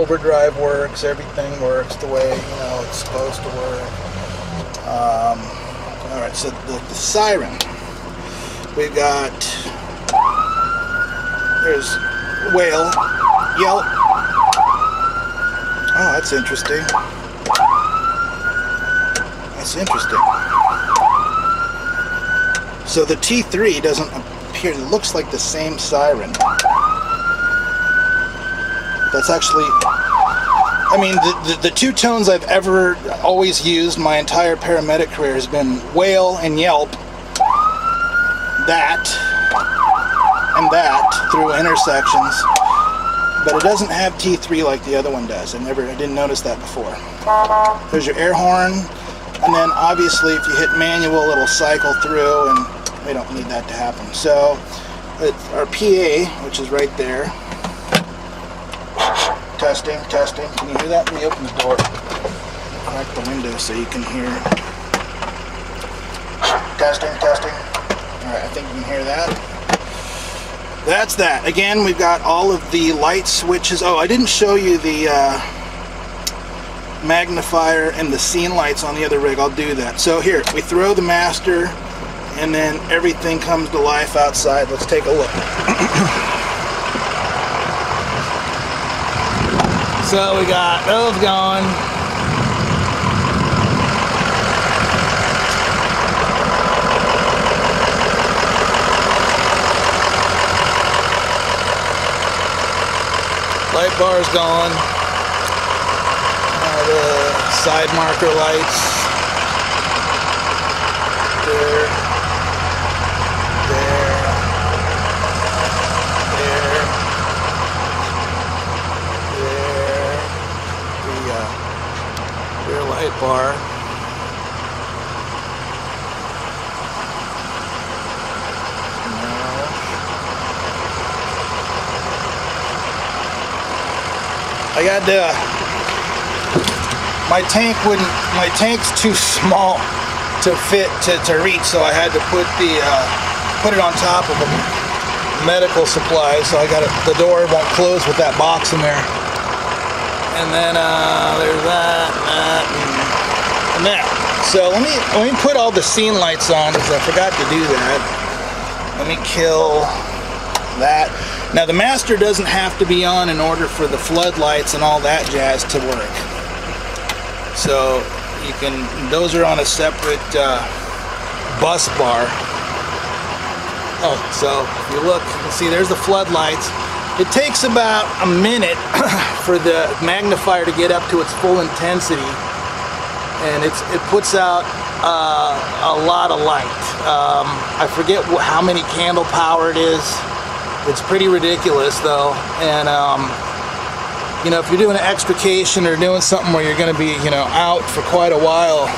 overdrive works, everything works the way it's supposed to work. Alright, so the siren. We've got, there's whale, yelp. Oh, that's interesting. That's interesting. So the T3 doesn't appear, it looks like the same siren. That's actually, I mean, the two tones I've ever always used my entire paramedic career has been whale and yelp. That and that through intersections. But it doesn't have T3 like the other one does. I didn't notice that before. There's your air horn, and then obviously if you hit manual it'll cycle through, and we don't need that to happen. So our PA, which is right there. Testing, testing. Can you hear that? Let me open the door. Crack the window so you can hear. Testing, testing. Alright, I think you can hear that. That's that. Again, we've got all of the light switches. Oh, I didn't show you the magnifier and the scene lights on the other rig. I'll do that. So here, we throw the master, and then everything comes to life outside. Let's take a look. So we got those going. Light bar's going. The side marker lights. There. There. There. There. The rear light bar. I got my tank's too small to fit to reach, so I had to put it on top of a medical supply. So I got the door won't close with that box in there. And then there's that, and that. So let me put all the scene lights on, because I forgot to do that. Let me kill that. Now the master doesn't have to be on in order for the floodlights and all that jazz to work. So you can, those are on a separate bus bar. Oh, so if you look, you can see there's the floodlights. It takes about a minute for the magnifier to get up to its full intensity, and it puts out a lot of light. I forget how many candle power it is. It's pretty ridiculous though, and if you're doing an extrication or doing something where you're going to be out for quite a while,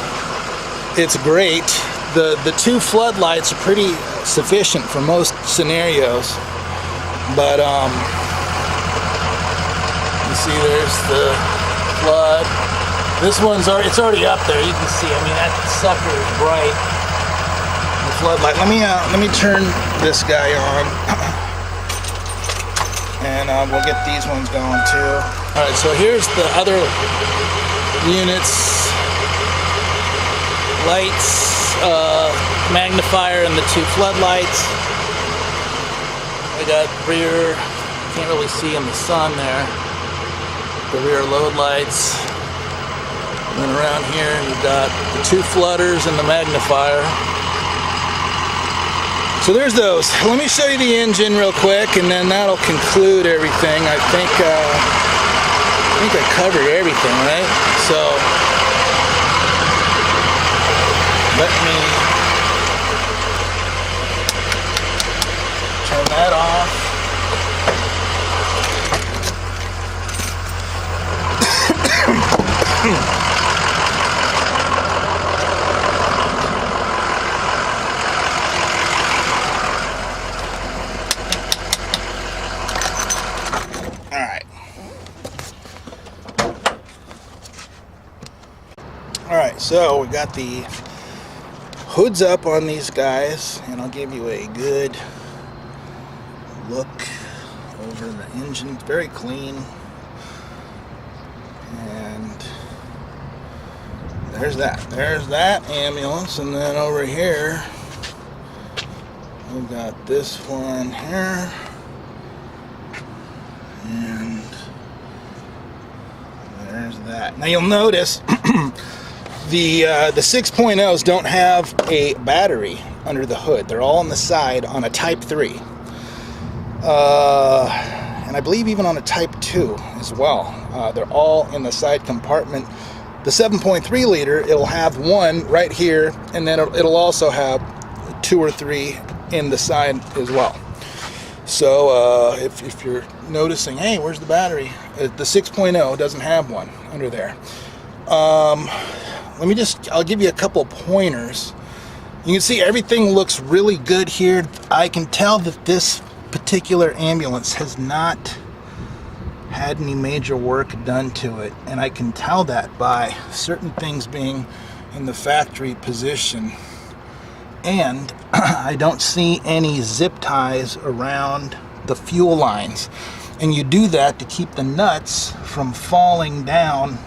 it's great. The two floodlights are pretty sufficient for most scenarios, but you see there's the flood. This one's it's already up there. You can see. I mean, that sucker is bright. The floodlight. Let me turn this guy on. And we'll get these ones going too. Alright, so here's the other units. Lights, magnifier, and the two floodlights. I got rear, can't really see in the sun there. The rear load lights. And then around here you've got the two flutters and the magnifier. So there's those. Let me show you the engine real quick, and then that'll conclude everything. I think I covered everything, right? So let me turn that off. Alright, so we got the hoods up on these guys, and I'll give you a good look over the engine. It's very clean. And there's that ambulance. And then over here we've got this one here, and there's that. Now you'll notice the 6.0s don't have a battery under the hood. They're all on the side on a Type 3. And I believe even on a Type 2 as well. They're all in the side compartment. The 7.3 liter, it'll have one right here, and then it'll also have 2 or 3 in the side as well. So if you're noticing, hey, where's the battery? The 6.0 doesn't have one under there. I'll give you a couple pointers. You can see everything looks really good here. I can tell that this particular ambulance has not had any major work done to it, and I can tell that by certain things being in the factory position. And I don't see any zip ties around the fuel lines. And you do that to keep the nuts from falling down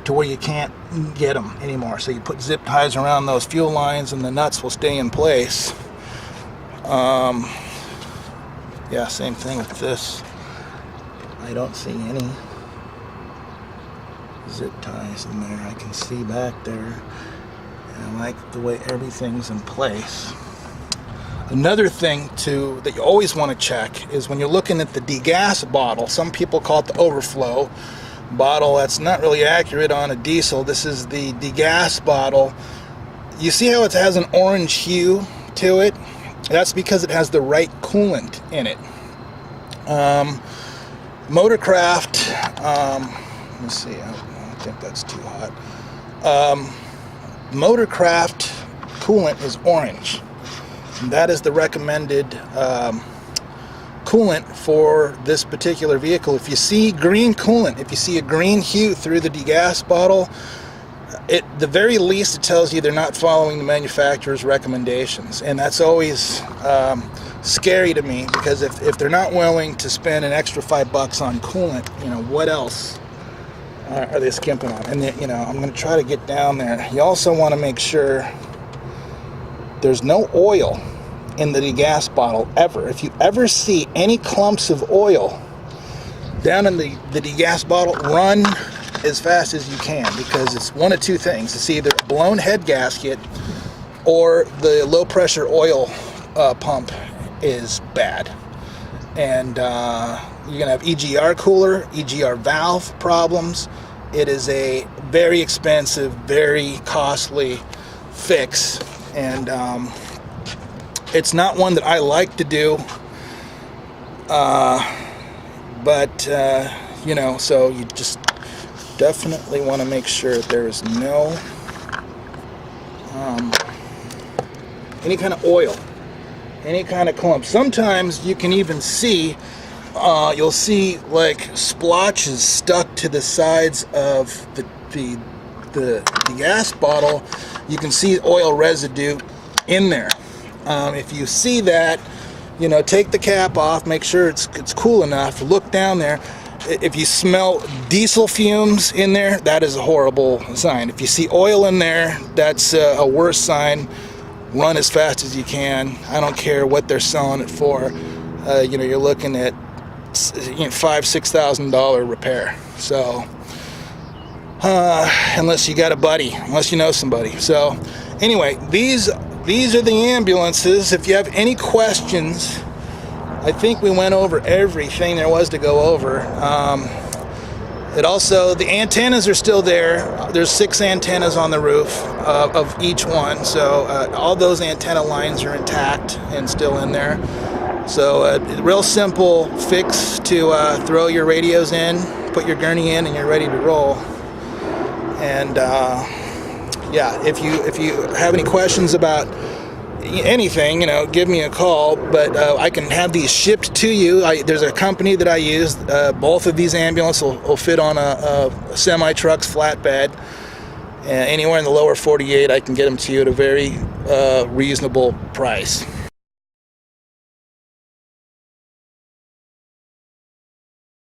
to where you can't get them anymore. So you put zip ties around those fuel lines and the nuts will stay in place. Yeah, same thing with this. I don't see any zip ties in there. I can see back there. I like the way everything's in place. Another thing that you always want to check is when you're looking at the degas bottle. Some people call it the overflow bottle. That's not really accurate on a diesel. This is the degas bottle. You see how it has an orange hue to it? That's because it has the right coolant in it. Motorcraft, let me see, I don't think that's too hot. Motorcraft coolant is orange. And that is the recommended coolant for this particular vehicle. If you see green coolant, if you see a green hue through the degas bottle, the very least it tells you they're not following the manufacturer's recommendations. And that's always scary to me, because if they're not willing to spend an extra $5 on coolant, what else are they skimping on? And I'm going to try to get down there. You also want to make sure there's no oil in the degas bottle ever. If you ever see any clumps of oil down in the degas bottle, run as fast as you can, because it's one of two things. It's either a blown head gasket or the low pressure oil pump is bad. And you're gonna have EGR cooler, EGR valve problems. It is a very expensive, very costly fix, and it's not one that I like to do, but so you just definitely want to make sure that there is no any kind of oil, any kind of clump. Sometimes you can even see, you'll see like splotches stuck to the sides of the gas bottle. You can see oil residue in there. If you see that, take the cap off, make sure it's cool enough, look down there. If you smell diesel fumes in there, that is a horrible sign. If you see oil in there, that's a worse sign. Run as fast as you can. I don't care what they're selling it for. You're looking at $5,000-$6,000 repair. So unless you got a buddy, unless you know somebody. So anyway, these are the ambulances. If you have any questions, I think we went over everything there was to go over. The antennas are still there. There's 6 antennas on the roof of each one, so all those antenna lines are intact and still in there. So real simple fix to throw your radios in, put your gurney in, and you're ready to roll. And if you have any questions about anything, give me a call, but I can have these shipped to you. There's a company that I use. Both of these ambulances will fit on a semi-truck's flatbed. Anywhere in the lower 48, I can get them to you at a very reasonable price.